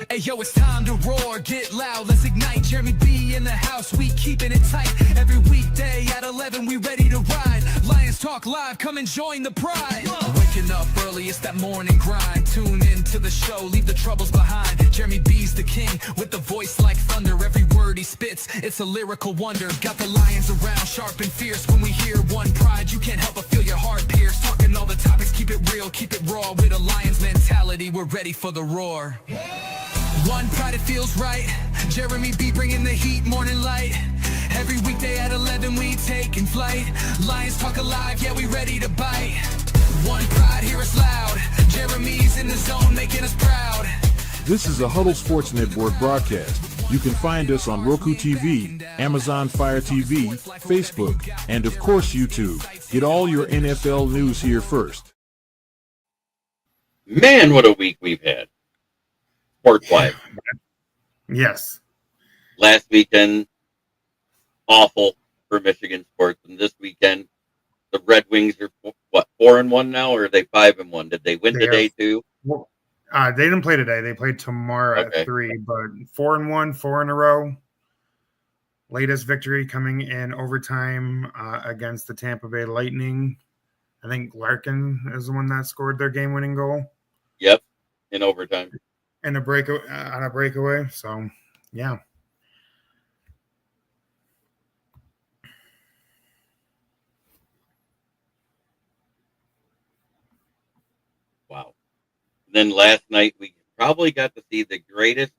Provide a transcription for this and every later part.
Hey yo, it's time to roar, get loud, let's ignite. Jeremy B in the house, we keeping it tight. Every weekday at 11, we ready to ride. Lions Talk Live, come and join the pride. Waking up early, it's that morning grind. Tune in to the show, leave the troubles behind. Jeremy B's the king, with the voice like thunder. Every word he spits, it's a lyrical wonder. Got the lions around, sharp and fierce. When we hear one pride, you can't help but feel your heart pierce. Talking all the topics, keep it real, keep it raw. With a lion's mentality, we're ready for the roar. One pride, it feels right. Jeremy B bringing the heat, morning light. Every weekday at 11 we taking flight. Lions Talk Alive, yeah, we ready to bite. One pride, hear us loud. Jeremy's in the zone, making us proud. This is a Huddle Sports Network broadcast. You can find us on Roku TV, Amazon Fire TV, Facebook, and of course YouTube. Get all your NFL news here first. Man, what a week we've had. Sports-wise. Yes. Last weekend, awful for Michigan sports, and this weekend, the Red Wings are what, 4-1 now, or are they 5-1? Did they win today too? Well, they didn't play today. They played tomorrow at 3, but 4-1, 4 in a row. Latest victory coming in overtime against the Tampa Bay Lightning. I think Larkin is the one that scored their game-winning goal. Yep, in overtime. And a breakaway. So, yeah. Wow. Then last night, we probably got to see the greatest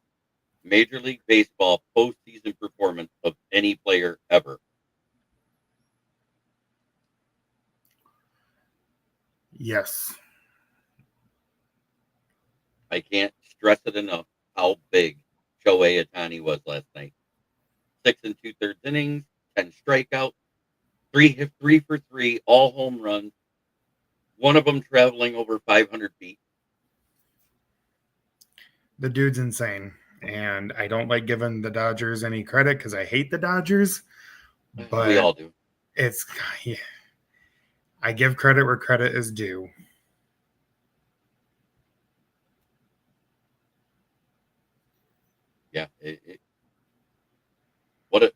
Major League Baseball postseason performance of any player ever. Yes. I can't stress it enough how big Shohei Ohtani was last night. 6 2/3 innings, 10 strikeouts, 3 for 3, all home runs. One of them traveling over 500 feet. The dude's insane. And I don't like giving the Dodgers any credit because I hate the Dodgers. But we all do. I give credit where credit is due. Yeah. What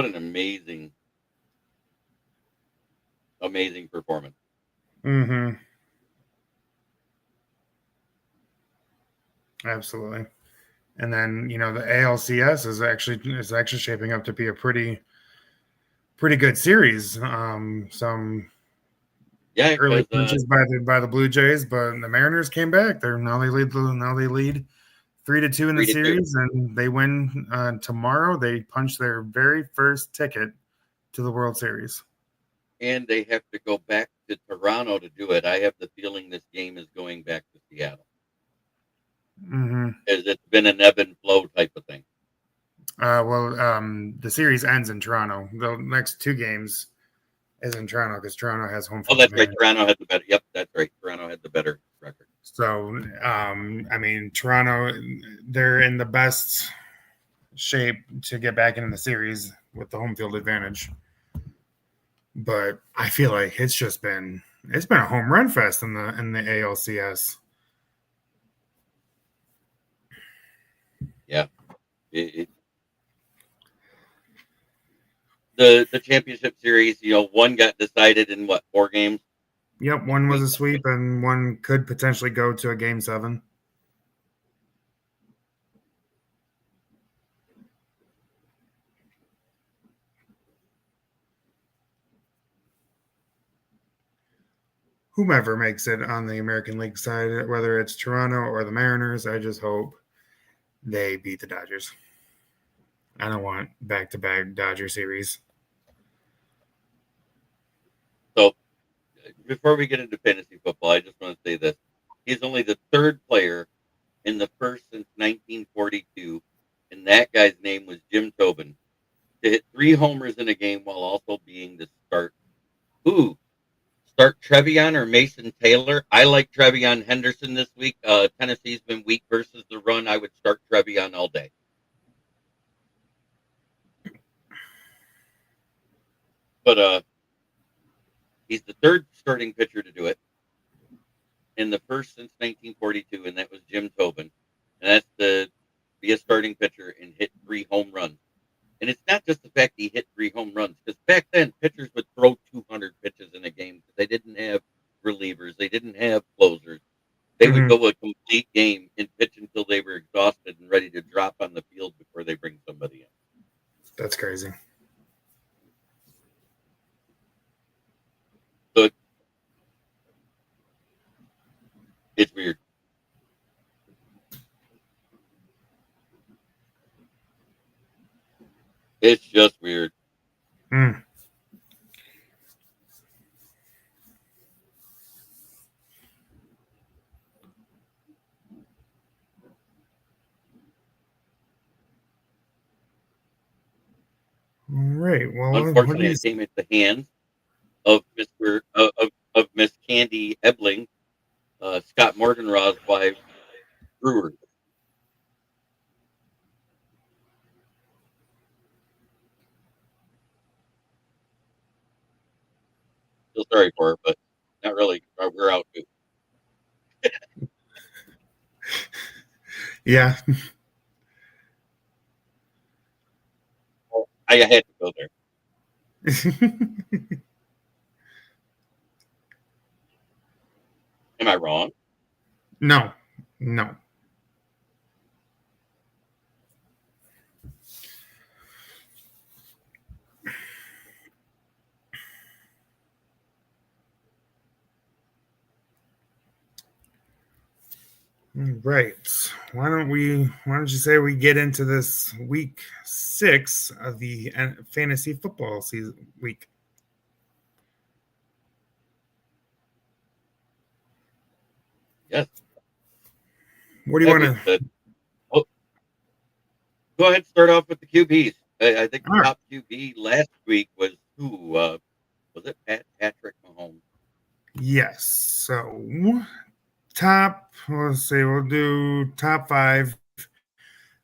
an amazing performance. Mm-hmm. Absolutely. And then, the ALCS is actually shaping up to be a pretty good series. Some early punches by the Blue Jays, but the Mariners came back. They lead 3-2 in the series, and they win tomorrow. They punch their very first ticket to the World Series. And they have to go back to Toronto to do it. I have the feeling this game is going back to Seattle. Mm-hmm. It's been an ebb and flow type of thing. The series ends in Toronto. The next 2 games is in Toronto because Toronto has home field. Oh, that's right. Toronto had the better. Yep, that's right. Toronto had the better record. So, Toronto, they're in the best shape to get back into the series with the home field advantage. But I feel like it's been a home run fest in the ALCS. Yeah. The championship series, one got decided in 4 games? Yep, one was a sweep and one could potentially go to a game 7. Whomever makes it on the American League side, whether it's Toronto or the Mariners, I just hope they beat the Dodgers. I don't want back-to-back Dodger series. So, before we get into fantasy football, I just want to say this. He's only the 3rd player in the first since 1942, and that guy's name was Jim Tobin, to hit 3 homers in a game while also being the start Trevion or Mason Taylor. I like Trevion Henderson this week. Tennessee's been weak versus the run. I would start Trevion all day. But he's the 3rd starting pitcher to do it, in the first since 1942, and that was Jim Tobin. And that's a starting pitcher and hit 3 home runs. And it's not just the fact he hit 3 home runs, because back then pitchers would throw 200 pitches in a game because they didn't have relievers, they didn't have closers. They would go a complete game and pitch until they were exhausted and ready to drop on the field before they bring somebody in. That's crazy. So it's weird. It's just weird. All right. Well, unfortunately, it came at the hands of Miss Candy Ebling, Scott Morganraw's wife, Brewer. Feel sorry for her, but not really. We're out too. Yeah. I had to go there. Am I wrong? No. Right. Why don't you say we get into this week 6 of the fantasy football season week? Yes. What do you want to? Go ahead and start off with the QBs. I think the top QB last week was who? Was it Patrick Mahomes? Yes. So let's see, we'll do top 5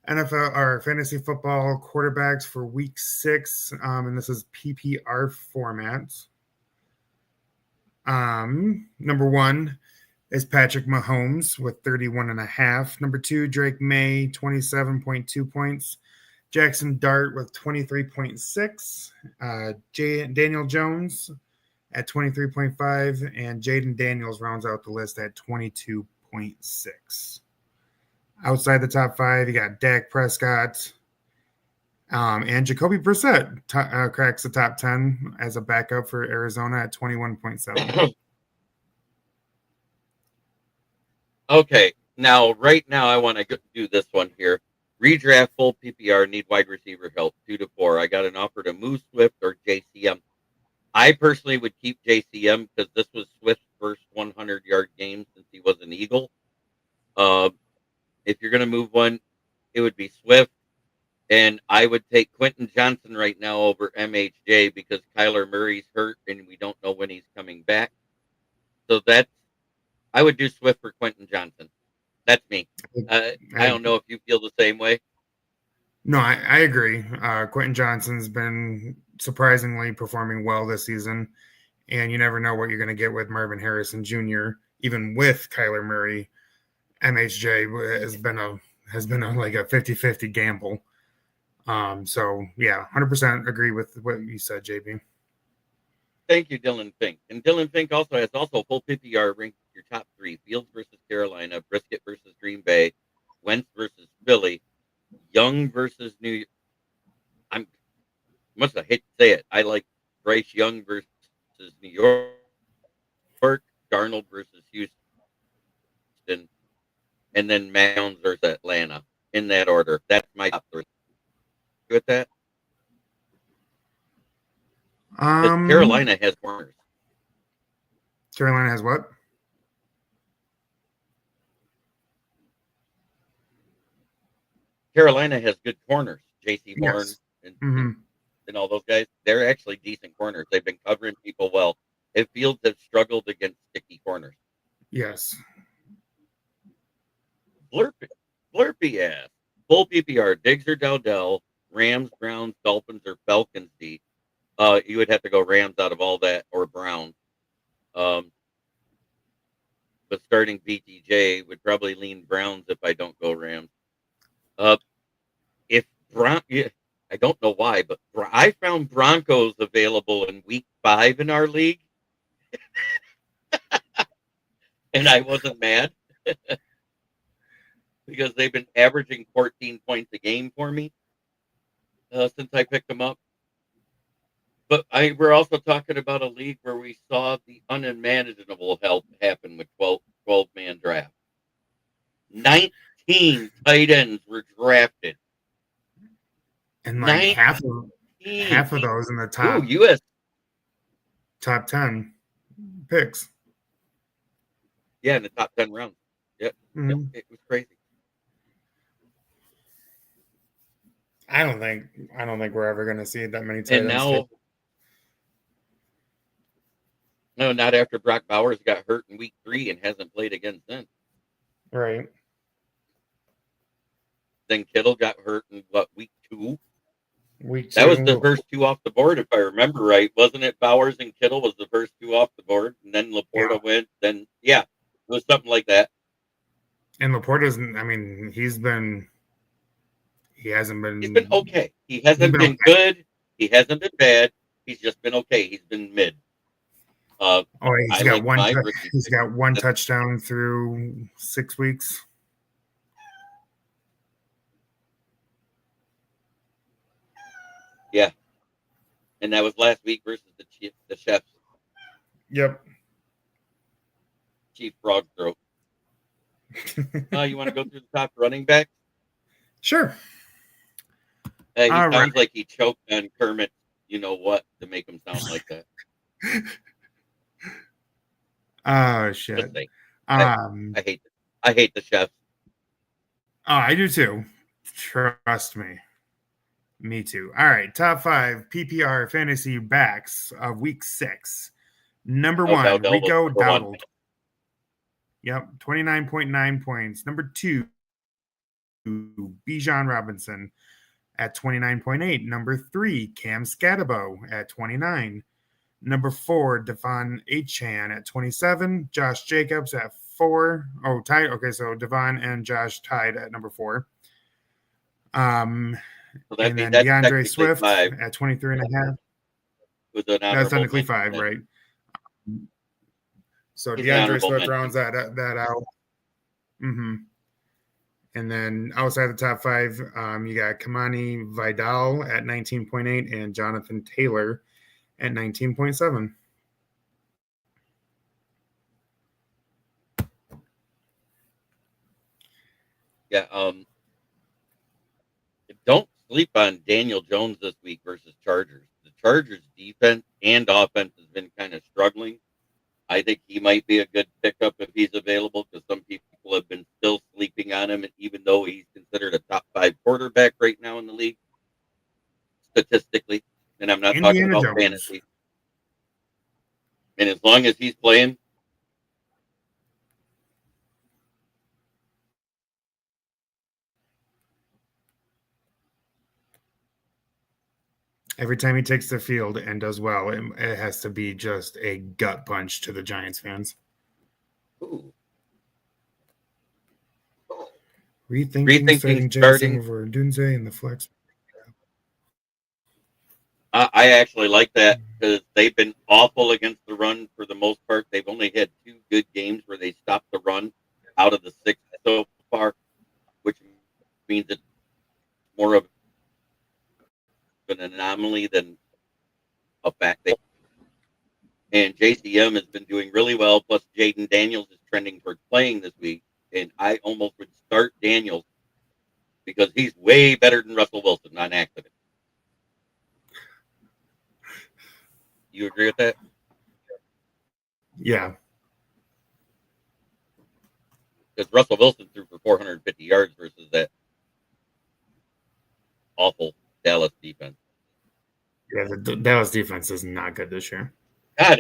NFL or fantasy football quarterbacks for week 6. And this is PPR format. Number 1 is Patrick Mahomes with 31.5. Number 2, Drake May, 27.2 points. Jackson Dart with 23.6. Daniel Jones at 23.5, and Jaden Daniels rounds out the list at 22.6. Outside the top 5, you got Dak Prescott, and Jacoby Brissett cracks the top 10 as a backup for Arizona at 21.7. Okay, right now I want to do this one here. Redraft full PPR, need wide receiver help, 2 to 4. I got an offer to move Swift or JCM. I personally would keep JCM because this was Swift's first 100-yard game since he was an Eagle. If you're going to move one, it would be Swift. And I would take Quentin Johnson right now over MHJ because Kyler Murray's hurt and we don't know when he's coming back. So I would do Swift for Quentin Johnson. That's me. I don't know if you feel the same way. No, I agree. Quentin Johnson's been surprisingly performing well this season, and you never know what you're going to get with Marvin Harrison Jr. Even with Kyler Murray, MHJ has been like a 50-50 gamble. So yeah, 100% agree with what you said, JB. Thank you, Dylan Fink. And Dylan Fink also has full PPR ranked your top 3: Fields versus Carolina, Brisket versus Green Bay, Wentz versus Philly, Young versus New York. I hate to say it. I like Bryce Young versus New York, Darnold versus Houston, and then Mounds versus Atlanta in that order. That's my top 3. You with that? Carolina has corners. Carolina has what? Carolina has good corners. J.C. Barn yes. and all those guys. They're actually decent corners. They've been covering people well. If Fields have struggled against sticky corners. Yes. Blurpy ass. Full PPR. Diggs or Dowdell. Rams, Browns, Dolphins, or Falcons D. You would have to go Rams out of all that or Browns. But starting BTJ would probably lean Browns if I don't go Rams. Yeah, I don't know why, but I found Broncos available in week 5 in our league, and I wasn't mad because they've been averaging 14 points a game for me since I picked them up. But we're also talking about a league where we saw the unimaginable help happen with 12-man draft. 19 tight ends were drafted. And like half of those in the top US top 10 picks. Yeah, in the top 10 rounds. Yep. Mm-hmm. It was crazy. I don't think we're ever going to see that many tight ends. And no, not after Brock Bowers got hurt in week 3 and hasn't played again since. Right. Then Kittle got hurt in week 2? Week 2. That was the first 2 off the board, if I remember right. Wasn't it? Bowers and Kittle was the first 2 off the board, and then Laporta went. Then it was something like that. And Laporta's, I mean, he's been okay. He hasn't been good. He hasn't been bad. He's just been okay. He's been mid. He's got one touchdown through 6 weeks. Yeah, and that was last week versus the Chefs. Yep. Chief Frog Throat. You want to go through the top running back? Sure. He sounds like he choked on Kermit. You know what? To make him sound like that. Oh shit! I hate the Chefs. Oh, I do too. Trust me. Me too. All right, top 5 PPR fantasy backs of week 6. Number 1, Rico Dowdle. Yep, 29.9 points. Number 2, Bijan Robinson at 29.8. Number 3, Cam Scatabo at 29. Number 4, Devon Achane at 27. Josh Jacobs at 4. Oh, tied. Okay, so Devon and Josh tied at number 4. And then DeAndre Swift 5. At 23.5. That's technically 5, right? So DeAndre Swift rounds that out. Mm-hmm. And then outside the top 5, you got Kamani Vidal at 19.8 and Jonathan Taylor at 19.7. Yeah. Don't sleep on Daniel Jones this week versus Chargers. The Chargers defense and offense has been kind of struggling. I think he might be a good pickup if he's available because some people have been still sleeping on him, even though he's considered a top 5 quarterback right now in the league, statistically. And I'm not talking about fantasy. And as long as he's playing, every time he takes the field and does well, it has to be just a gut punch to the Giants fans. Ooh. Rethinking starting over Dunze in the flex. I actually like that because they've been awful against the run for the most part. They've only had 2 good games where they stopped the run out of the 6 so far, which means it's more of an anomaly than a fact. And JCM has been doing really well, plus Jaden Daniels is trending towards playing this week, and I almost would start Daniels because he's way better than Russell Wilson on accident. You agree with that? Yeah. Because Russell Wilson threw for 450 yards versus that awful Dallas defense. Yeah, the Dallas defense is not good this year. God,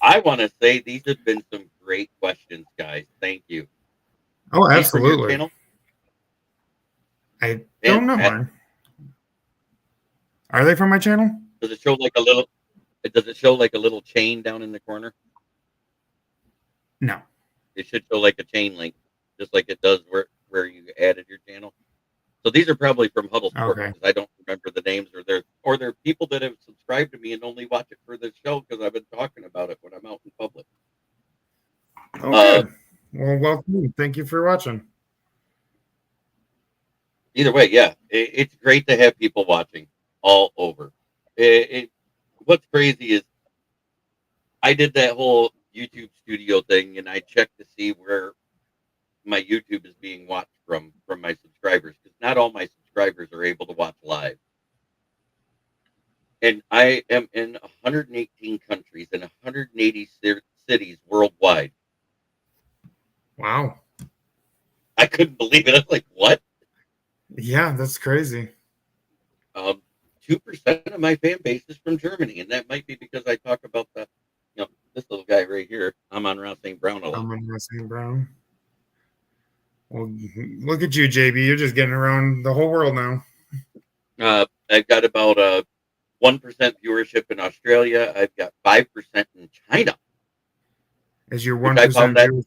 I want to say these have been some great questions, guys. Thank you. Oh, absolutely. I don't know, Martin. Are they from my channel? Does it show like a little? Does it show like a little chain down in the corner? No. It should show like a chain link, just like it does where you added your channel. So these are probably from Huddle Sports. Okay. I don't remember the names, or they're people that have subscribed to me and only watch it for the show because I've been talking about it when I'm out in public. Oh, good. Well, welcome. Thank you for watching. Either way, yeah, it's great to have people watching all over. What's crazy is I did that whole YouTube studio thing, and I checked to see where my YouTube is being watched from my subscribers, because not all my subscribers are able to watch live. And I am in 118 countries and 180 cities worldwide. Wow. I couldn't believe it. I was like, what? Yeah, that's crazy. 2% of my fan base is from Germany, and that might be because I talk about this little guy right here. I'm on Ross St. Brown a lot. I'm on Ross St. Brown. Well, look at you, JB. You're just getting around the whole world now. I've got about 1% viewership in Australia. I've got 5% in China. Is your 1%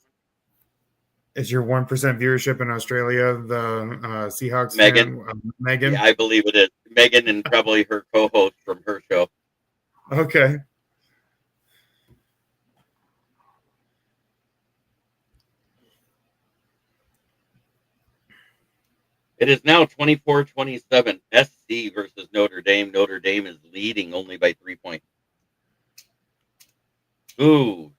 viewership in Australia the Seahawks Megan? Megan? Yeah, I believe it is. Megan and probably her co-host from her show. Okay. It is now 24-27. SC versus Notre Dame. Notre Dame is leading only by 3 points. Ooh.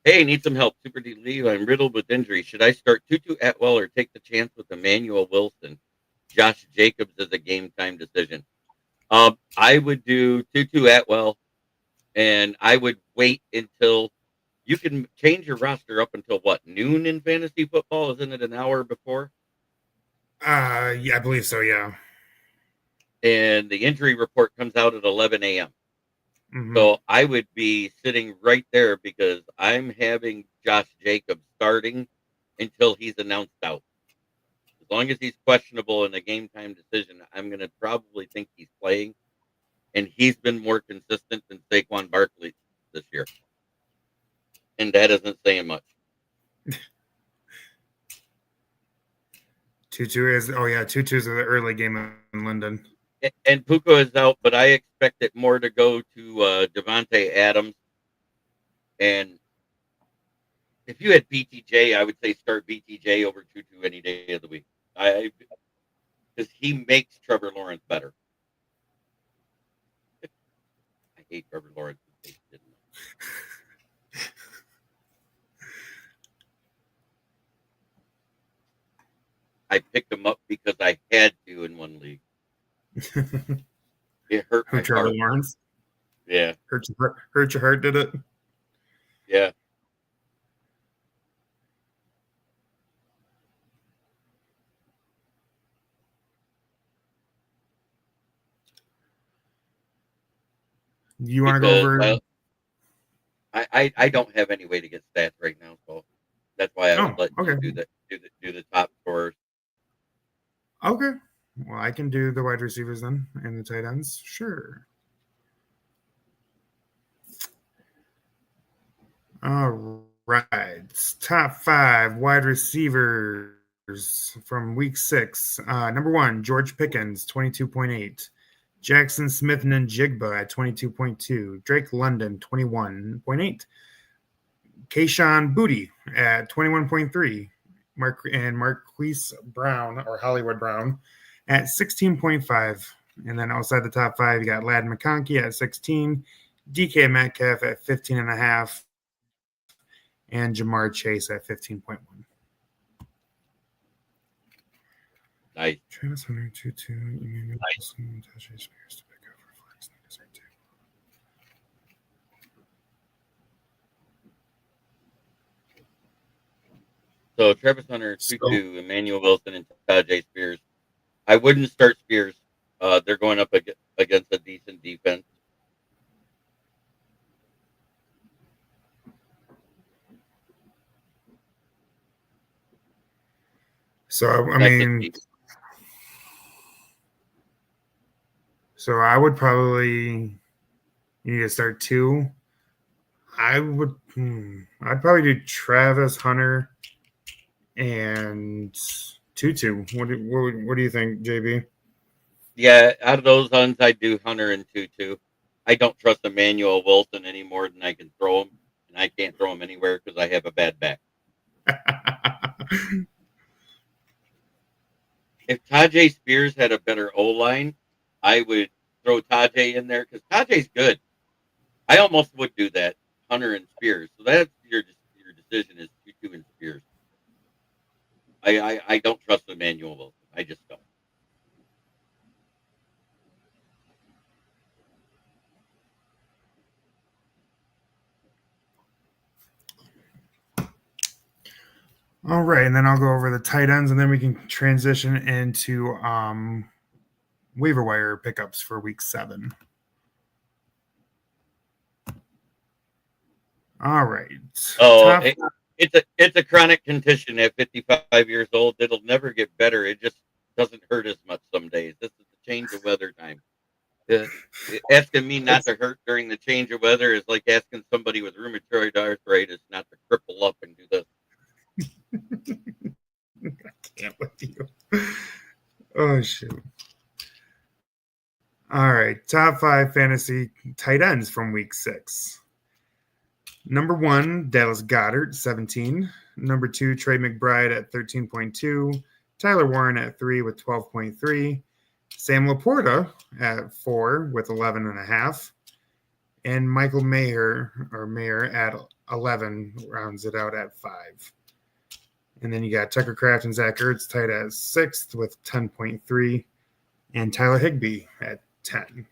Hey, need some help. Super D. Lee, I'm riddled with injury. Should I start Tutu Atwell or take the chance with Emmanuel Wilson? Josh Jacobs is a game time decision. I would do Tutu Atwell, and I would wait until you can change your roster up until what, noon in fantasy football? Isn't it an hour before? Yeah, I believe so, yeah. And the injury report comes out at 11 a.m. Mm-hmm. So I would be sitting right there because I'm having Josh Jacobs starting until he's announced out. As long as he's questionable in a game time decision, I'm going to probably think he's playing. And he's been more consistent than Saquon Barkley this year. And that isn't saying much. Tutu's the early game in London. And Puka is out, but I expect it more to go to Devontae Adams. And if you had BTJ, I would say start BTJ over Tutu any day of the week. Because he makes Trevor Lawrence better. I hate Trevor Lawrence. I picked him up because I had to in one league. It hurt my Trevor heart. Lawrence? Yeah. Hurt your heart, did it? Yeah. You want to go over? I don't have any way to get stats right now, so that's why I was letting you do the top scorers. Okay. Well, I can do the wide receivers then and the tight ends. Sure. All right. Top 5 wide receivers from week 6. Number 1, George Pickens, 22.8. Jackson Smith Njigba at 22.2. Drake London, 21.8. Kayshawn Boutte at 21.3. Marquise Brown, or Hollywood Brown, at 16.5. And then outside the top 5, you got Ladd McConkey at 16, DK Metcalf at 15.5, and Jamar Chase at 15.1. Nice. Travis Hunter, 2-2. Emmanuel Wilson, Tajay Spears to pick up for flex. So Travis Hunter, 2-2, Emmanuel Wilson, and Tajay Spears. I wouldn't start Spears. They're going up against a decent defense. So, I would probably need to start 2. I'd probably do Travis Hunter and Tutu. What do you think, JB? Yeah, out of those ones, I do Hunter and Tutu. I don't trust Emmanuel Wilson any more than I can throw him, and I can't throw him anywhere because I have a bad back. If Tajay Spears had a better O-line, I would throw Tajay in there because Tajay's good. I almost would do that, Hunter and Spears. So that's your decision is Tutu and Spears. I don't trust Emmanuel Wilson. I just don't. All right, and then I'll go over the tight ends, and then we can transition into waiver wire pickups for week 7. All right. Oh, it's a chronic condition at 55 years old. It'll never get better. It just doesn't hurt as much some days. This is the change of weather time. Asking me not to hurt during the change of weather is like asking somebody with rheumatoid arthritis not to cripple up and do this. I can't with you. Oh, shoot. All right. Top 5 fantasy tight ends from week 6. Number 1, Dallas Goedert, 17. Number 2, Trey McBride at 13.2. Tyler Warren at 3 with 12.3. Sam Laporta at 4 with 11.5. And Michael Mayer at 11 rounds it out at 5. And then you got Tucker Kraft and Zach Ertz tied at 6th with 10.3. And Tyler Higbee at 10.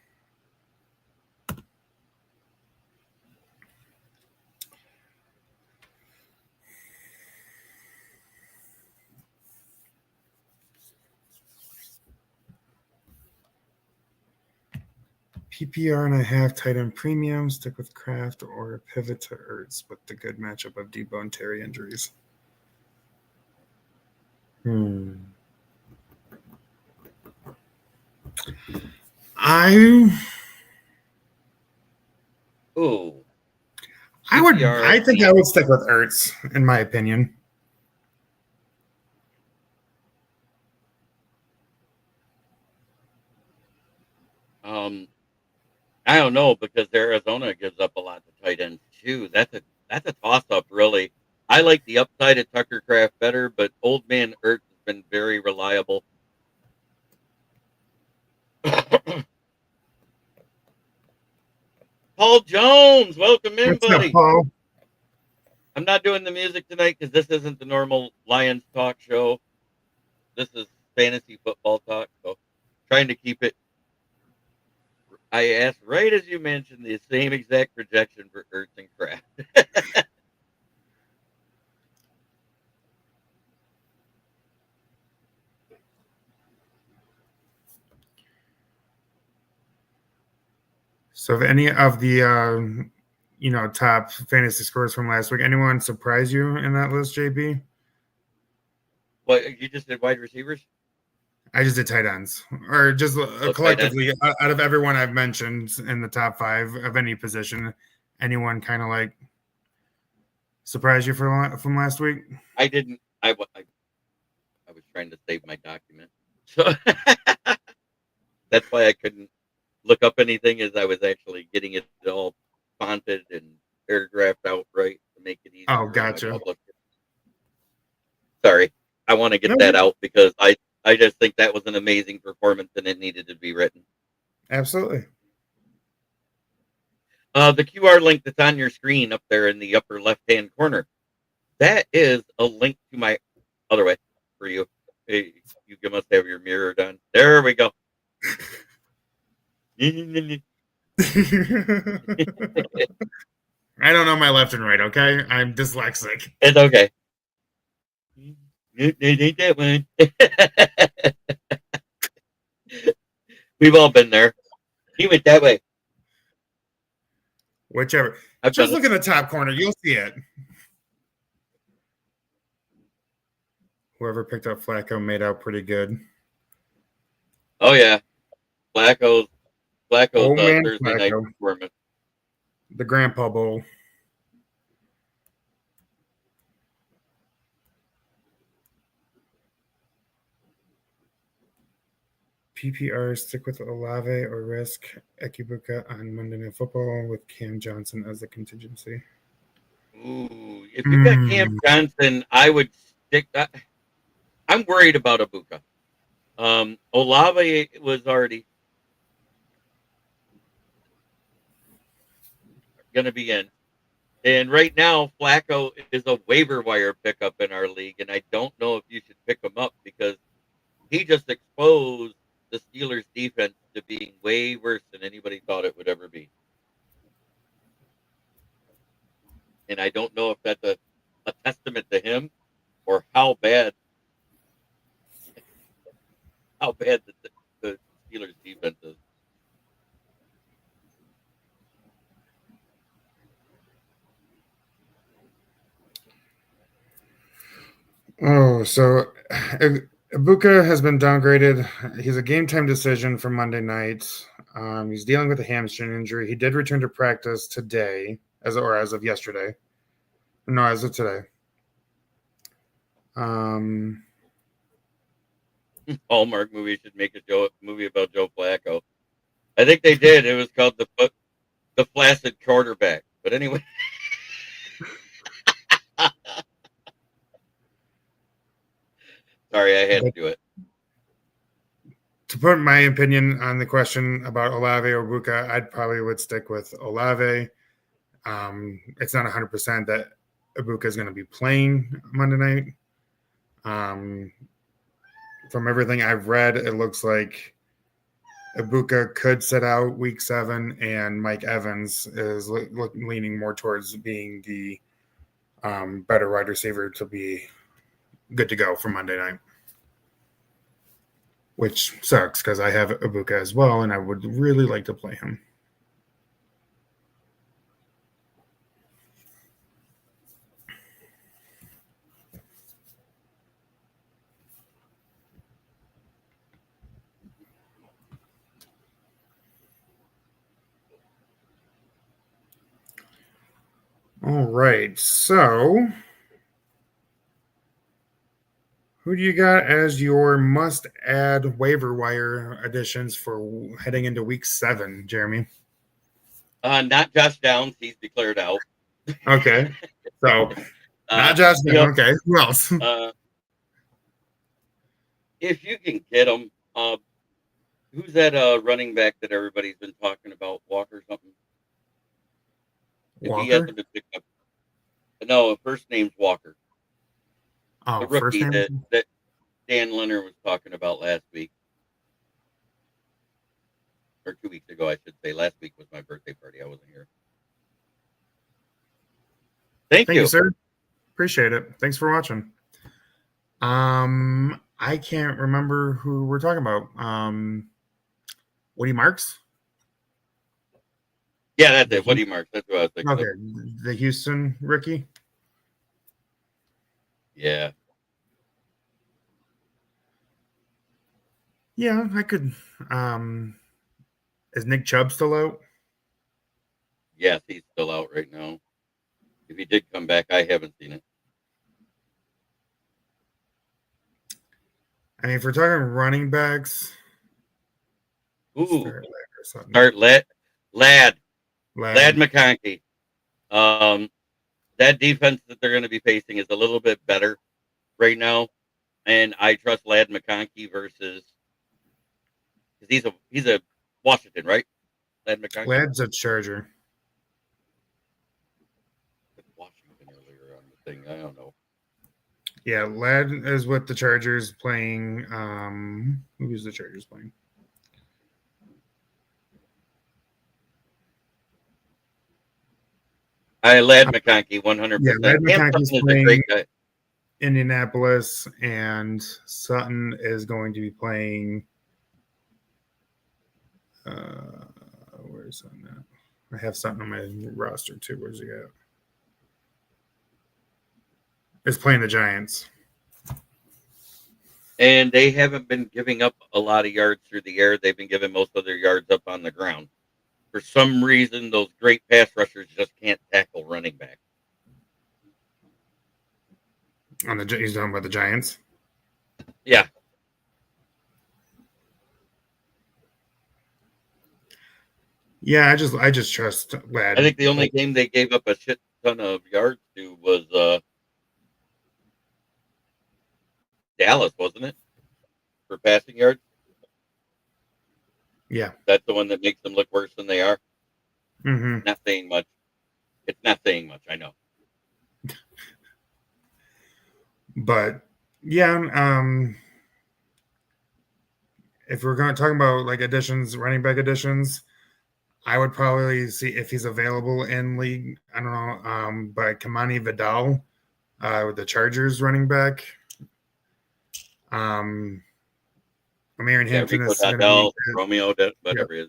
PPR and a half tight end premium. Stick with Kraft or pivot to Ertz with the good matchup of Debo and Terry injuries. I think I would stick with Ertz, in my opinion. I don't know because Arizona gives up a lot to tight ends too. That's a toss up, really. I like the upside of Tucker Kraft better, but old man Ertz has been very reliable. Paul Jones, welcome in, buddy. Up, Paul? I'm not doing the music tonight because this isn't the normal Lions talk show. This is fantasy football talk, so trying to keep it. I asked right as you mentioned the same exact projection for Ertz and Kraft. So, if any of the top fantasy scores from last week, anyone surprise you in that list, JB? What, you just did wide receivers? I just did tight ends, or just collectively out of everyone I've mentioned in the top 5 of any position. Anyone kind of like surprise you from last week? I didn't. I was trying to save my document, so that's why I couldn't look up anything as I was actually getting it all fonted and paragraphed out right to make it easier. Oh, gotcha. Sorry, I want to get that out because I just think that was an amazing performance and it needed to be written. Absolutely. The QR link that's on your screen up there in the upper left-hand corner, that is a link to my other way for you. Hey, you must have your mirror done. There we go. I don't know my left and right, okay? I'm dyslexic. It's okay. Ain't that one. We've all been there. He went that way. Whichever. Just look in the top corner. You'll see it. Whoever picked up Flacco made out pretty good. Oh, yeah. Flacco's Thursday night performance. The Grandpa Bowl. PPR stick with Olave or risk Ekibuka on Monday Night Football with Cam Johnson as a contingency? Ooh, if you got Cam Johnson, I would stick. I'm worried about Ibuka. Olave was already going to be in. And right now, Flacco is a waiver wire pickup in our league, and I don't know if you should pick him up because he just exposed the Steelers' defense to being way worse than anybody thought it would ever be. And I don't know if that's a testament to him or how bad the Steelers' defense is. Oh, so Ibuka has been downgraded. He's a game time decision for Monday night. He's dealing with a hamstring injury. He did return to practice today, as of yesterday. No, as of today. Hallmark movie should make a movie about Joe Flacco. I think they did. It was called the Flaccid Quarterback. But anyway. Sorry, I had to do it. To put my opinion on the question about Olave or Ibuka, I'd probably would stick with Olave. It's not 100% that Ibuka is going to be playing Monday night. From everything I've read, it looks like Ibuka could sit out week 7, and Mike Evans is leaning more towards being the better wide receiver to be good to go for Monday night. Which sucks because I have Ibuka as well, and I would really like to play him. All right, so who do you got as your must-add waiver wire additions for heading into week 7, Jeremy? Not Josh Downs. He's declared out. Okay, so not Josh Downs. Okay, who else? If you can get him, who's that running back that everybody's been talking about? Walker something? Walker? If he hasn't been picked up. No, first name's Walker. Oh, the rookie that Dan Leonard was talking about last week. Or 2 weeks ago, I should say. Last week was my birthday party. I wasn't here. Thank you, sir. Appreciate it. Thanks for watching. I can't remember who we're talking about. Woody Marks? Yeah, that's it. Woody Marks. That's what I was thinking. Okay, the Houston rookie. Yeah. Yeah, I could. Is Nick Chubb still out? Yes, he's still out right now. If he did come back, I haven't seen it. I mean, if we're talking running backs, start Lad McConkey. That defense that they're going to be facing is a little bit better right now, and I trust Lad McConkey versus because he's a Washington, right? Lad McConkey. Lad's a Charger. Washington earlier on the thing. I don't know. Yeah, Lad is with the Chargers playing. Who's the Chargers playing? Lad McConkey, 100%. Yeah, Lad McConkey's playing a great guy. Indianapolis, and Sutton is going to be playing. Where's Sutton at? I have Sutton on my roster too. Where's he at? Is playing the Giants. And they haven't been giving up a lot of yards through the air. They've been giving most of their yards up on the ground. For some reason, those great pass rushers just can't tackle running back. He's talking about the Giants? Yeah. Yeah, I just trust Lad. I think the only game they gave up a shit ton of yards to was Dallas, wasn't it? For passing yards. Yeah. That's the one that makes them look worse than they are. Mm-hmm. Not saying much. It's not saying much, I know. But yeah, if we're going to talk about like additions, running back additions, I would probably see if he's available in league. I don't know, but Kamani Vidal with the Chargers running back. Amir Hampton Rico is going to be Romeo, whatever it is.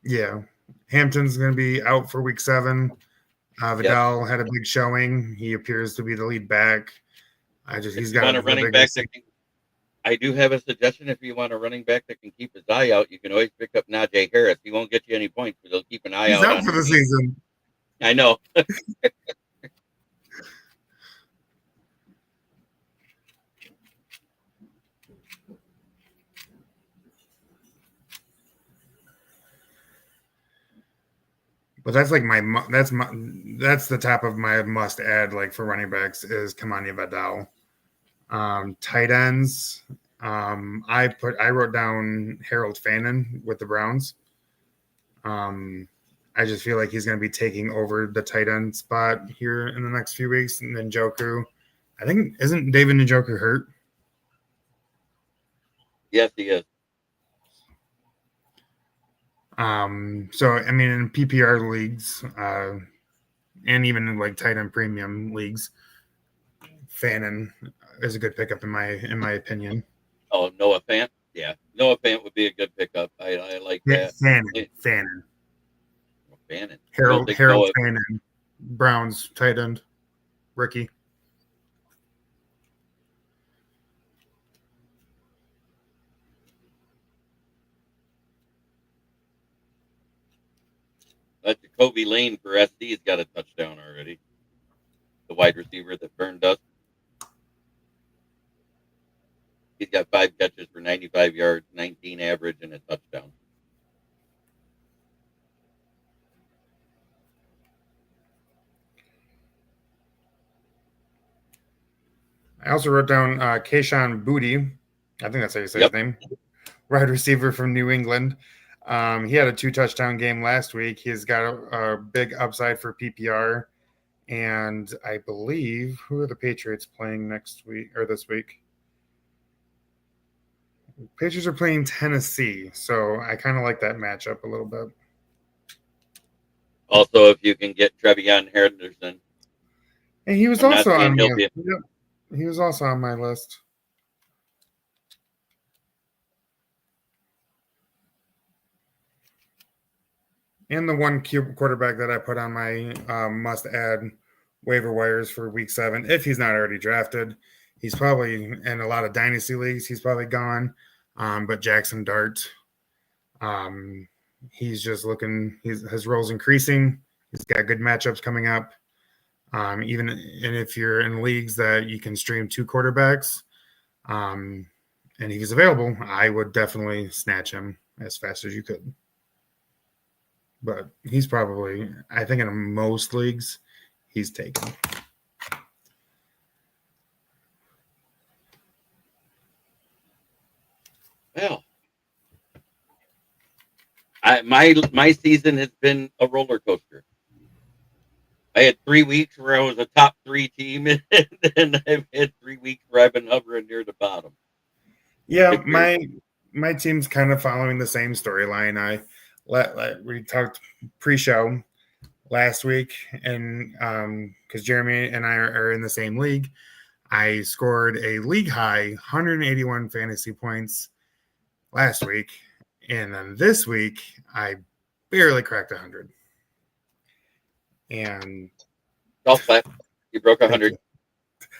Yeah, Hampton's going to be out for week 7. Vidal had a big showing. He appears to be the lead back. He's got a running back that I do have a suggestion. If you want a running back that can keep his eye out, you can always pick up Najee Harris. He won't get you any points, but he'll keep an eye out. He's out for the season. I know. But that's like that's the top of my must add like for running backs is Kamani Vidal. Tight ends. I wrote down Harold Fannin with the Browns. I just feel like he's going to be taking over the tight end spot here in the next few weeks. And then Njoku, I think, isn't David Njoku hurt? Yes, he is. So I mean, in PPR leagues, and even in like tight end premium leagues, Fannin is a good pickup in my opinion. Oh, Noah Fant? Yeah. Noah Fant would be a good pickup. I like that. Fannin. Fannin. Harold Fannin, Browns tight end, rookie. Jacoby Lane for SC's got a touchdown already. The wide receiver that burned us. He's got 5 catches for 95 yards, 19 average, and a touchdown. I also wrote down Kayshon Boutte. I think that's how you say his name. Wide receiver from New England. He had a 2-touchdown game last week. He's got a big upside for PPR. And I believe, who are the Patriots playing next week or this week? Patriots are playing Tennessee. So I kind of like that matchup a little bit. Also, if you can get Trevion Henderson. And he was also on he was also on my list. And the one quarterback that I put on my must-add waiver wires for week 7, if he's not already drafted, he's probably in a lot of dynasty leagues. He's probably gone. But Jackson Dart, he's just looking. His role's increasing. He's got good matchups coming up. And if you're in leagues that you can stream 2 quarterbacks, and he's available, I would definitely snatch him as fast as you could. But he's probably, I think in most leagues, he's taken. Well, my season has been a roller coaster. I had 3 weeks where I was a top 3 team, and then I've had 3 weeks where I've been hovering near the bottom. Yeah, my team's kind of following the same storyline. We talked pre-show last week, and because Jeremy and I are in the same league, I scored a league high 181 fantasy points last week, and then this week I barely cracked 100. And you broke 100.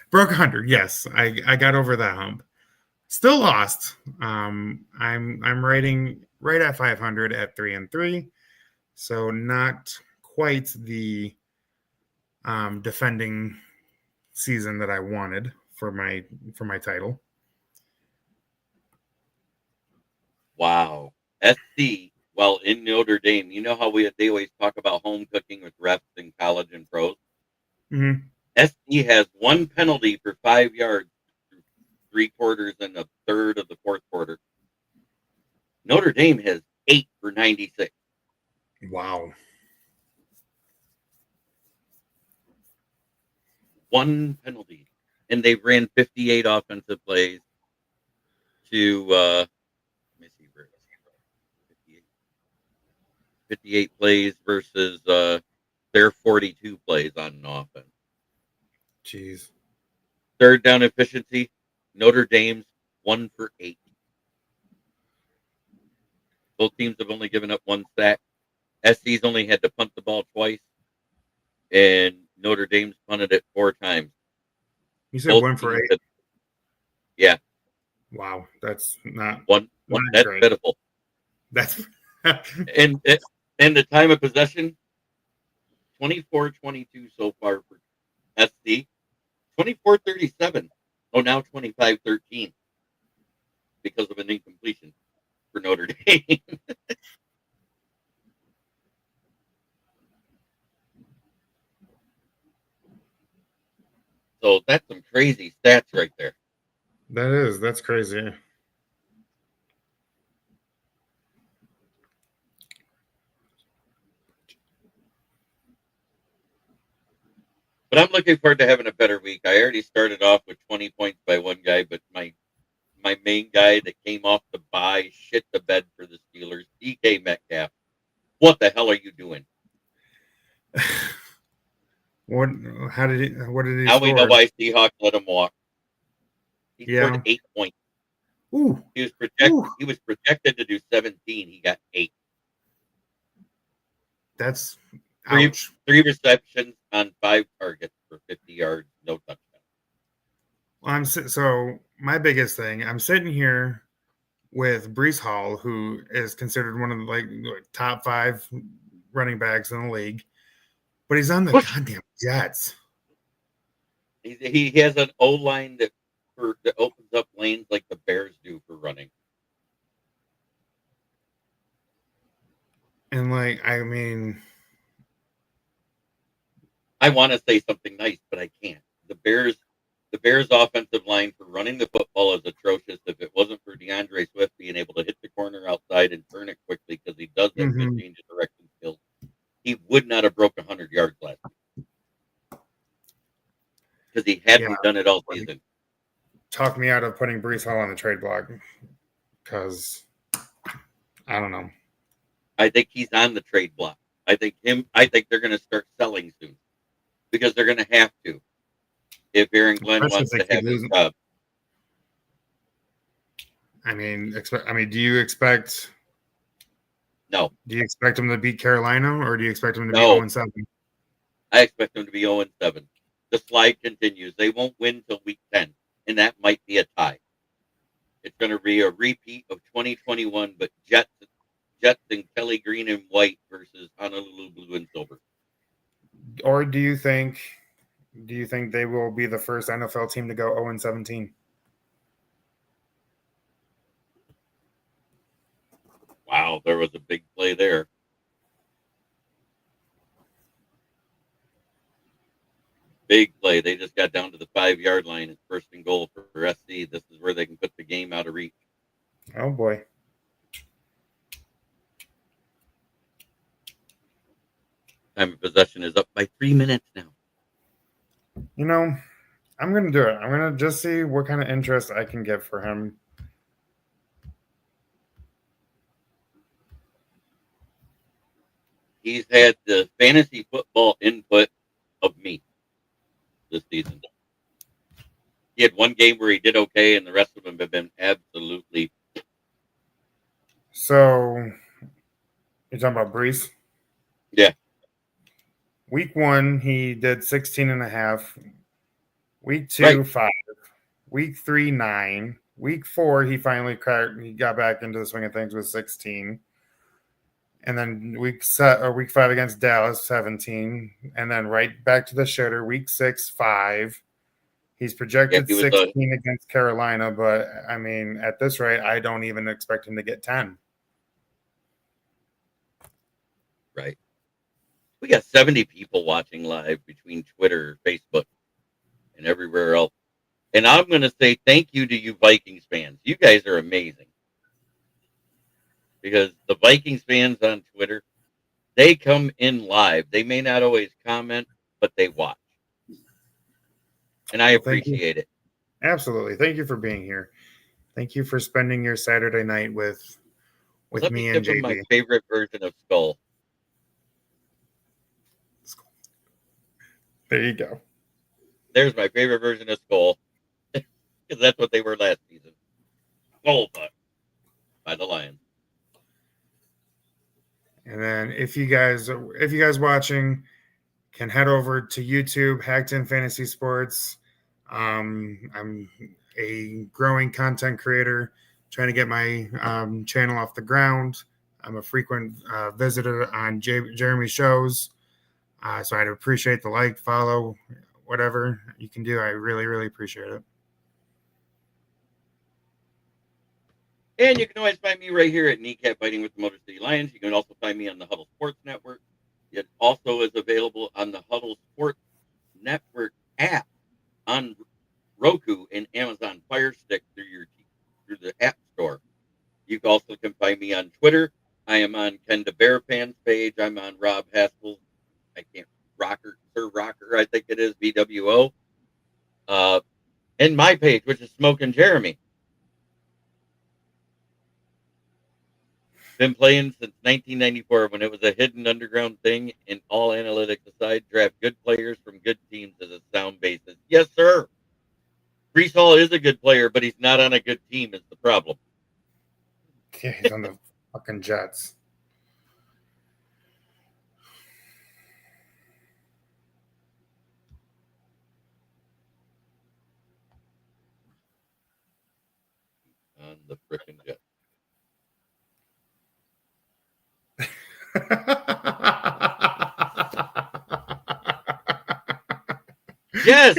Broke 100. Yes, I got over that hump. Still lost. I'm rating right at 500 at 3-3, so not quite the defending season that I wanted for my title. Wow, SC While in Notre Dame, you know how they always talk about home cooking with refs in college and pros? Mm-hmm. SC has one penalty for 5 yards, 3/4 and a third of the fourth quarter. Notre Dame has 8 for 96. Wow. One penalty. And they ran 58 offensive plays to, let me see, 58 plays versus their 42 plays on an offense. Jeez. Third down efficiency, Notre Dame's 1 for 8. Both teams have only given up 1 sack. SC's only had to punt the ball twice, and Notre Dame's punted it 4 times. You said 1 for 8? Yeah. Wow, that's not one. That's great. pitiful. That's and the time of possession, 24-22 so far for SC. 24-37. Oh, now 25-13 because of an incompletion for Notre Dame. So that's some crazy stats right there. That's crazy. But I'm looking forward to having a better week. I already started off with 20 points by one guy, but my main guy that came off the bye shit the bed for the Steelers, DK Metcalf. What the hell are you doing? What did he Now score? we know why Seahawks let him walk. He scored 8 points. Ooh. He was projected to do 17. He got 8. That's ouch. 3 receptions on 5 targets for 50 yards, no touchdown. So my biggest thing, I'm sitting here with Breece Hall, who is considered one of the top 5 running backs in the league, but he's on the goddamn Jets. He has an O-line that opens up lanes like the Bears do for running. And I want to say something nice, but I can't. The Bears offensive line for running the football is atrocious. If it wasn't for DeAndre Swift being able to hit the corner outside and turn it quickly, because he does have good change of direction skills, he would not have broke 100 yards last week. Because he hadn't done it all season. Talk me out of putting Breece Hall on the trade block, because I don't know. I think he's on the trade block. I think they're going to start selling soon, because they're going to have to. If Aaron Glenn wants to have his job. Do you expect? No. Do you expect him to beat Carolina, or do you expect him to be 0-7? I expect him to be 0-7. The slide continues. They won't win till week 10, and that might be a tie. It's going to be a repeat of 2021, but Jets and Kelly Green and White versus Honolulu Blue and Silver. Or do you think they will be the first NFL team to go 0-17? Wow, there was a big play there. Big play. They just got down to the 5-yard line. It's 1st and goal for SC. This is where they can put the game out of reach. Oh, boy. Time of possession is up by 3 minutes now. I'm going to do it. I'm going to just see what kind of interest I can get for him. He's had the fantasy football input of me this season. He had one game where he did okay, and the rest of them have been absolutely. So, you're talking about Breece? Yeah. Week 1, he did 16.5. Week 2, 5. Week 3, 9. Week 4, he finally got back into the swing of things with 16. And then week 5 against Dallas, 17. And then right back to the shitter, week 6, 5. He's projected 16 against Carolina, but at this rate, I don't even expect him to get 10. Right. We got 70 people watching live between Twitter, Facebook, and everywhere else. And I'm going to say thank you to you Vikings fans. You guys are amazing. Because the Vikings fans on Twitter, they come in live. They may not always comment, but they watch. And I appreciate it. Absolutely. Thank you for being here. Thank you for spending your Saturday night with me and JB. My favorite version of Skull. There you go. There's my favorite version of Skull. Because that's what they were last season. Skull Buck by the Lions. And then if you guys watching can head over to YouTube, Hacked In Fantasy Sports. I'm a growing content creator, trying to get my channel off the ground. I'm a frequent visitor on Jeremy's shows. So I'd appreciate the like, follow, whatever you can do. I really, really appreciate it. And you can always find me right here at Kneecap Fighting with the Motor City Lions. You can also find me on the Huddle Sports Network. It also is available on the Huddle Sports Network app on Roku and Amazon Fire Stick through the App Store. You also can find me on Twitter. I am on Ken the Bear Pan's page. I'm on Rob Haskell's. Sir Rocker, I think it is, BWO. And my page, which is Smoking Jeremy. Been playing since 1994 when it was a hidden underground thing, and all analytics aside, draft good players from good teams as a sound basis. Yes, sir. Breece Hall is a good player, but he's not on a good team is the problem. Yeah, he's on the fucking Jets. On the frickin' Jets. Yes,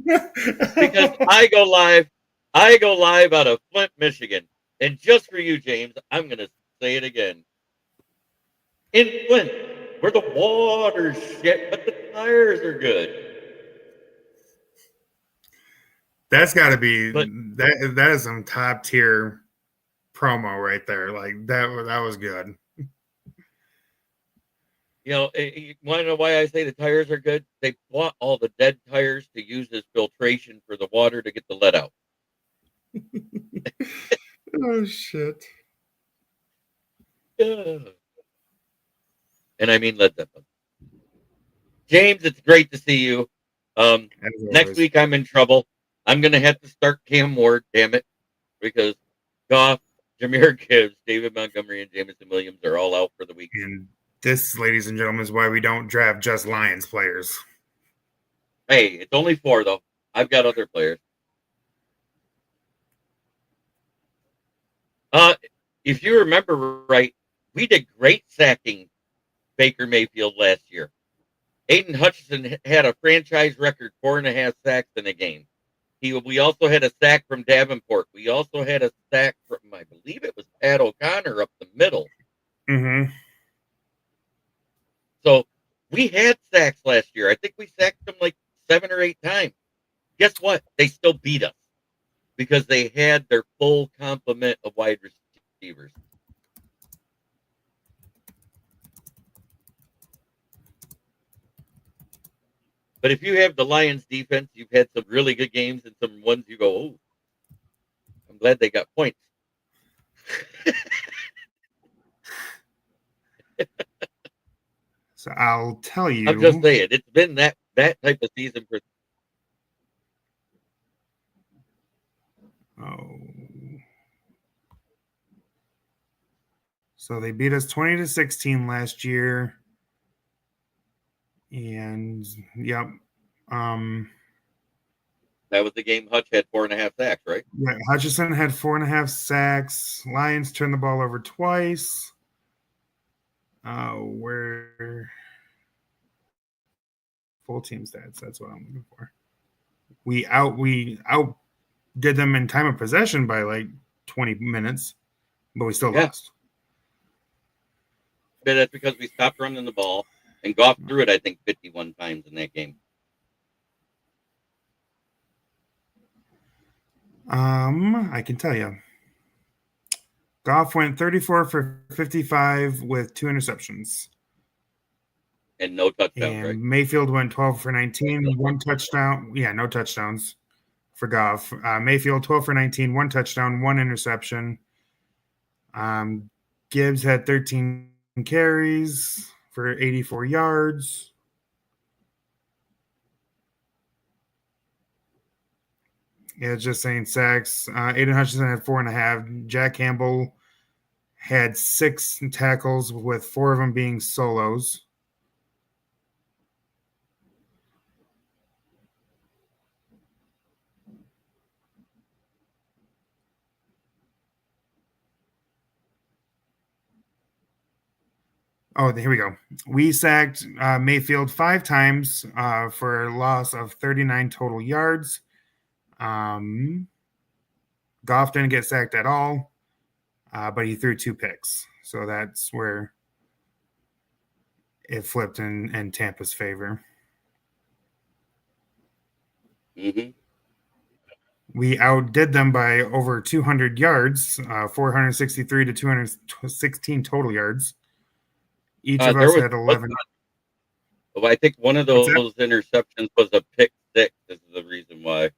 because I go live out of Flint, Michigan, and just for you, James, I'm going to say it again. In Flint, where the water's shit, but the tires are good. That's got to be that is some top tier promo right there. Like that was good. You know, you want to know why I say the tires are good? They bought all the dead tires to use as filtration for the water to get the lead out. Oh, shit. And I mean Led Zeppelin. James, it's great to see you. Next week, I'm in trouble. I'm going to have to start Cam Ward, damn it, because Goff, Jahmyr Gibbs, David Montgomery, and Jameson Williams are all out for the week. And this, ladies and gentlemen, is why we don't draft just Lions players. Hey, it's only 4, though. I've got other players. If you remember right, we did great sacking Baker Mayfield last year. Aiden Hutchinson had a franchise record 4.5 sacks in a game. We also had a sack from Davenport. We also had a sack from, I believe it was Pat O'Connor up the middle. Mm-hmm. So we had sacks last year. I think we sacked them like 7 or 8 times. Guess what? They still beat us because they had their full complement of wide receivers. But if you have the Lions defense, you've had some really good games and some ones you go, oh, I'm glad they got points. So I'll tell you. I'm just saying, it's been that type of season for. Oh. So they beat us 20-16 last year. And yep. That was the game Hutch had 4.5 sacks, right? Yeah, Hutchinson had 4.5 sacks. Lions turned the ball over twice. Where full team stats, that's what I'm looking for. We out did them in time of possession by like 20 minutes, but we still lost. but that's because we stopped running the ball, and Goff threw it, I think, 51 times in that game. I can tell you. Goff went 34 for 55 with 2 interceptions. And no touchdowns, and right? Mayfield went 12 for 19, 1 touchdown. Yeah, no touchdowns for Goff. Mayfield 12 for 19, 1 touchdown, 1 interception. Gibbs had 13 carries for 84 yards. Yeah, just saying sacks. Aiden Hutchinson had 4.5. Jack Campbell had 6 tackles, with 4 of them being solos. Oh, here we go. We sacked Mayfield 5 times for a loss of 39 total yards. Goff didn't get sacked at all, but he threw 2 picks. So that's where it flipped in Tampa's favor. Mm-hmm. We outdid them by over 200 yards, 463 to 216 total yards. Each of us had 11. I think one of those interceptions was a pick 6. This is the reason why.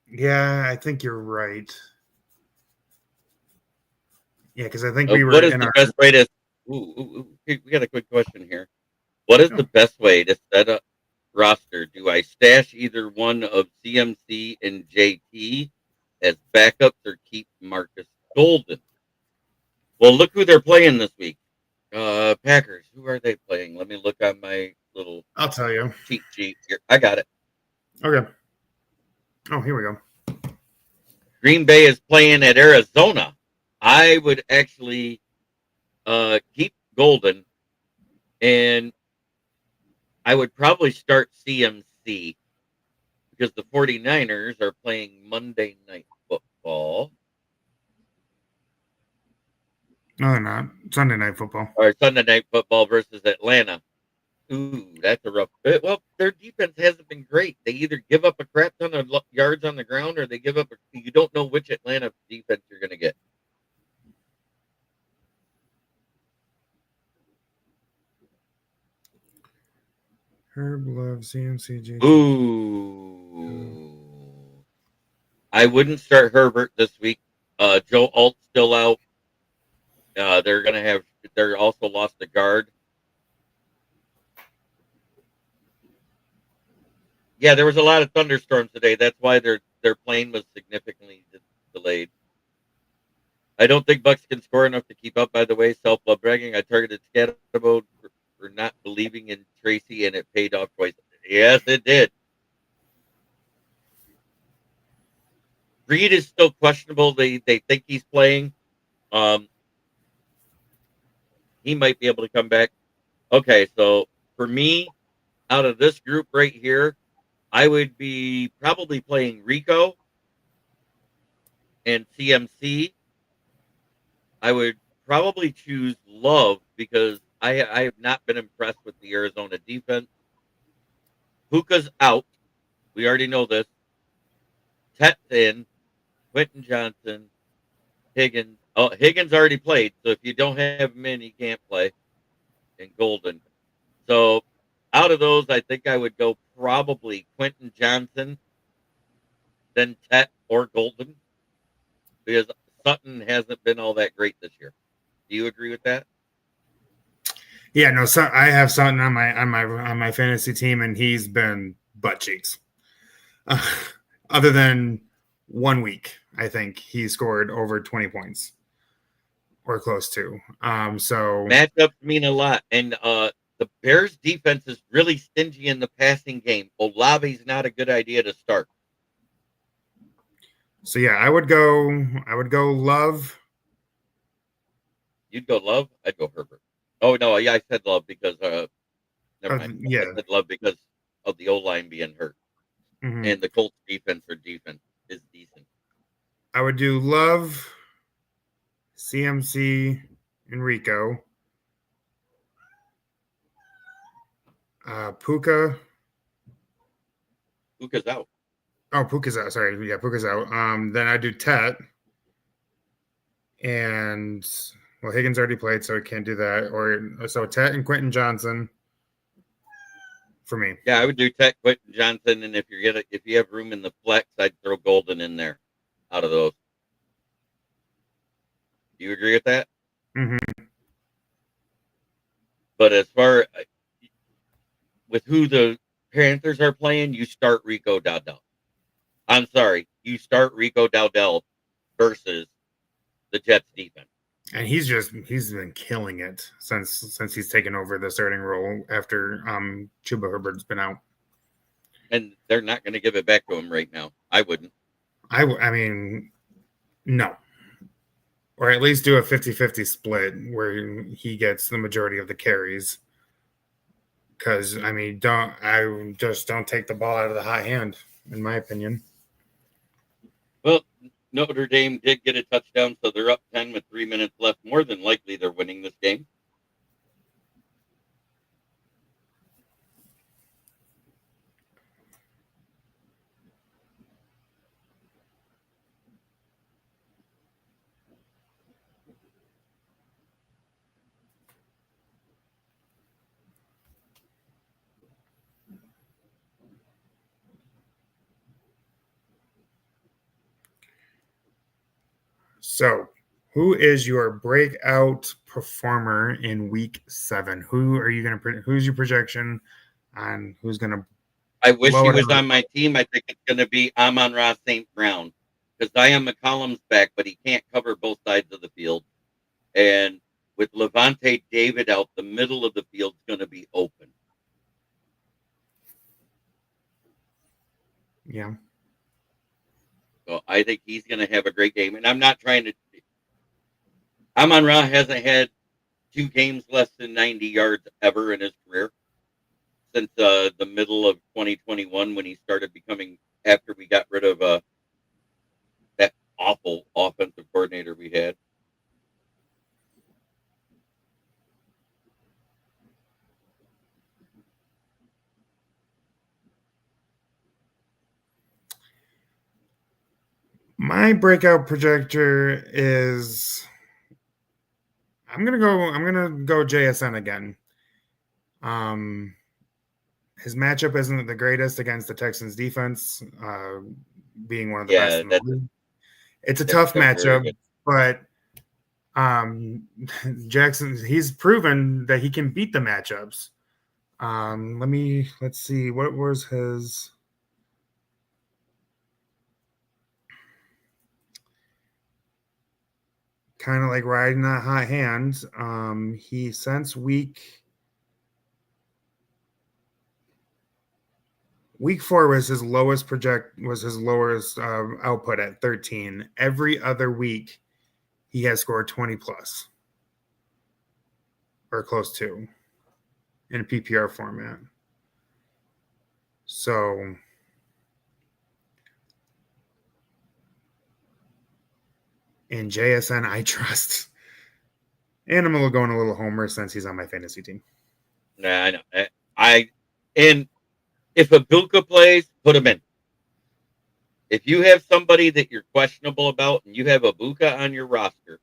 Yeah, I think you're right. Yeah, because I think we were. What is the best way to? We got a quick question here. What is the best way to set up roster? Do I stash either one of CMC and JT as backups, or keep Marcus Golden? Well, look who they're playing this week. Packers. Who are they playing? Let me look on my little. I'll tell you. Cheat sheet here. I got it. Okay. Oh, here we go. Green Bay is playing at Arizona. I would actually keep Golden, and I would probably start CMC because the 49ers are playing Monday Night Football. No, they're not. Sunday Night Football. Or Sunday Night Football versus Atlanta. Ooh, that's a rough bit. Well, their defense hasn't been great. They either give up a crap ton of yards on the ground, or they give up. You don't know which Atlanta defense you're going to get. Herb loves CMCG. Ooh. I wouldn't start Herbert this week. Joe Alt's still out. They're also lost a guard. Yeah, there was a lot of thunderstorms today. That's why their plane was significantly delayed. I don't think Bucks can score enough to keep up, by the way. Self-love bragging. I targeted Scatterbo for not believing in Tracy, and it paid off twice. Yes, it did. Reed is still questionable. They think he's playing. He might be able to come back. Okay, so for me, out of this group right here, I would be probably playing Rico and CMC. I would probably choose Love because I have not been impressed with the Arizona defense. Puka's out. We already know this. Tet's in. Quentin Johnson. Higgins. Oh, Higgins already played, so if you don't have him in, he can't play. And Golden. So out of those, I think I would go probably Quentin Johnson, then Tet or Golden, because Sutton hasn't been all that great this year. Do you agree with that? Yeah, no. So I have Sutton on my fantasy team, and he's been butt cheeks. Other than 1 week, I think he scored over 20 points or close to. So matchups mean a lot, and the Bears defense is really stingy in the passing game. Olave's not a good idea to start. So yeah, I would go Love. You'd go Love? I'd go Herbert. Oh no, yeah, I said Love because never mind. Yeah. I said Love because of the O-line being hurt. Mm-hmm. And the Colts defense is decent. I would do Love, CMC, and Rico. Puka. Puka's out. Oh, Puka's out. Sorry. Yeah, Puka's out. Then I do Tet. And, well, Higgins already played, so I can't do that. Or so Tet and Quentin Johnson for me. Yeah, I would do Tet, Quentin Johnson, and if you have room in the flex, I'd throw Golden in there out of those. Do you agree with that? Mm-hmm. But as far with who the Panthers are playing, you start Rico Dowdell. I'm sorry, you start Rico Dowdell versus the Jets defense. And he's been killing it since he's taken over the starting role after Chuba Herbert's been out. And they're not going to give it back to him right now. I wouldn't. I mean, no. Or at least do a 50-50 split where he gets the majority of the carries. Because, I mean, don't take the ball out of the hot hand, in my opinion. Well, Notre Dame did get a touchdown, so they're up 10 with 3 minutes left. More than likely, they're winning this game. So, who is your breakout performer in Week 7? Who's your projection on who's gonna? I wish he was on my team. I think it's going to be Amon-Ra St. Brown because Zion McCollum's back, but he can't cover both sides of the field. And with Levante David out, the middle of the field's going to be open. Yeah. So I think he's going to have a great game. And I'm not trying to. Amon-Ra hasn't had 2 games less than 90 yards ever in his career since the middle of 2021 when he started becoming, after we got rid of that awful offensive coordinator we had. My breakout projector is I'm gonna go JSN again. His matchup isn't the greatest against the Texans defense, being one of the best in the league. It's a tough matchup, but Jackson, he's proven that he can beat the matchups. Let's see, what was his? Kind of like riding that hot hand. He since week 4 was his lowest output at 13. Every other week, he has scored 20 plus or close to in a PPR format. So in JSN, I trust. And I'm going a little homer since he's on my fantasy team. Nah, I know. And if Ibuka plays, put him in. If you have somebody that you're questionable about and you have Ibuka on your roster,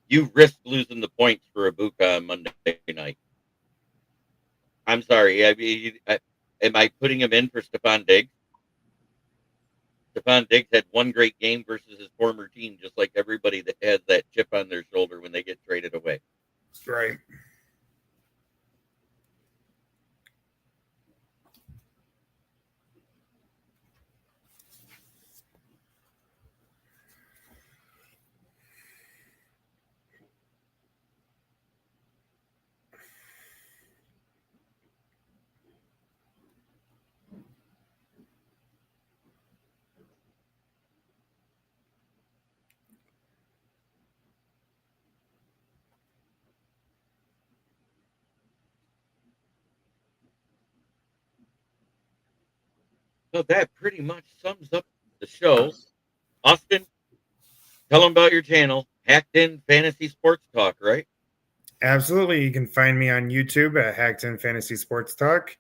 you risk losing the points for Ibuka on Monday night. I'm sorry. Am I putting him in for Stephon Diggs? Stephon Diggs had one great game versus his former team, just like everybody that has that chip on their shoulder when they get traded away. Right. So that pretty much sums up the show. Austin, tell them about your channel, Hacked In Fantasy Sports Talk, right? Absolutely. You can find me on YouTube at Hackton Fantasy Sports Talk.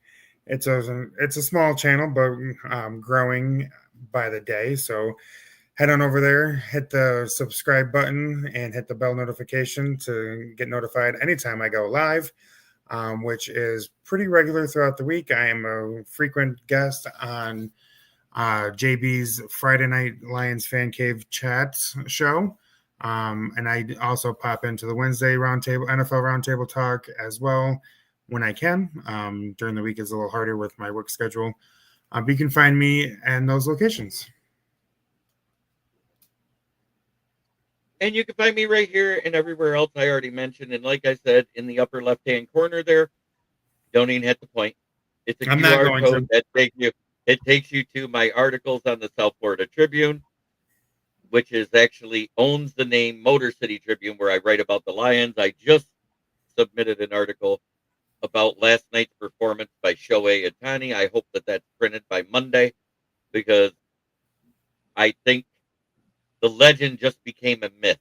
It's a small channel, but growing by the day. So head on over there, hit the subscribe button, and hit the bell notification to get notified anytime I go live, which is pretty regular throughout the week. I am a frequent guest on JB's Friday Night Lions Fan Cave chat show. And I also pop into the Wednesday roundtable, NFL roundtable talk as well when I can. During the week is a little harder with my work schedule. But you can find me in those locations. And you can find me right here and everywhere else I already mentioned. And like I said, in the upper left-hand corner there, don't even hit the point. It's a QR code that takes you to my articles on the South Florida Tribune, which is actually owns the name Motor City Tribune, where I write about the Lions. I just submitted an article about last night's performance by Shohei Ohtani. I hope that that's printed by Monday, because I think the legend just became a myth.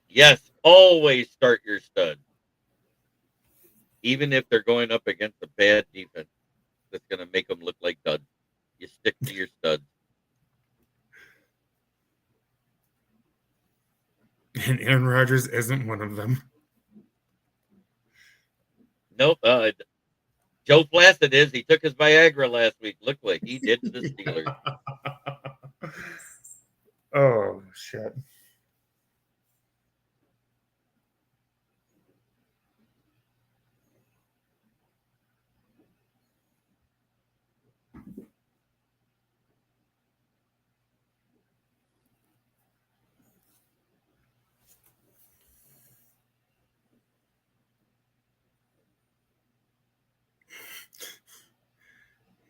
Yes, always start your studs, even if they're going up against a bad defense that's going to make them look like duds. You stick to your studs. And Aaron Rodgers isn't one of them. Nope. Joe Flacid is. He took his Viagra last week. Look what he did to the Steelers. Oh, shit.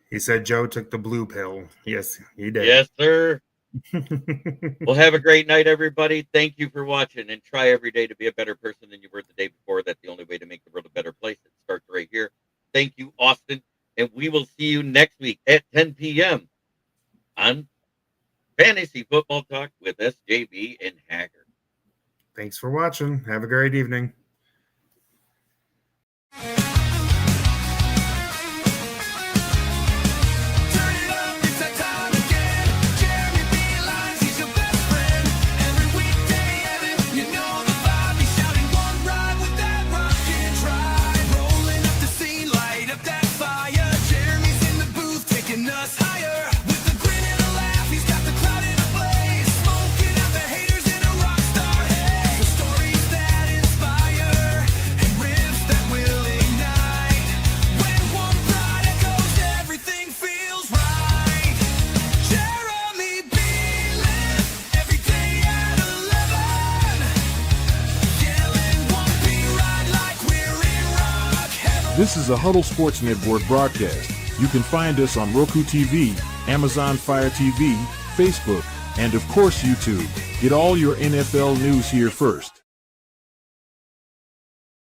He said Joe took the blue pill. Yes, he did. Yes, sir. Well, have a great night, everybody. Thank you for watching, and try every day to be a better person than you were the day before. That's the only way to make the world a better place. It starts right here. Thank you, Austin, and we will see you next week at 10 p.m. on Fantasy Football Talk with SJB and Haacker. Thanks for watching. Have a great evening. This is a Huddle Sports Network broadcast. You can find us on Roku TV, Amazon Fire TV, Facebook, and of course YouTube. Get all your NFL news here first.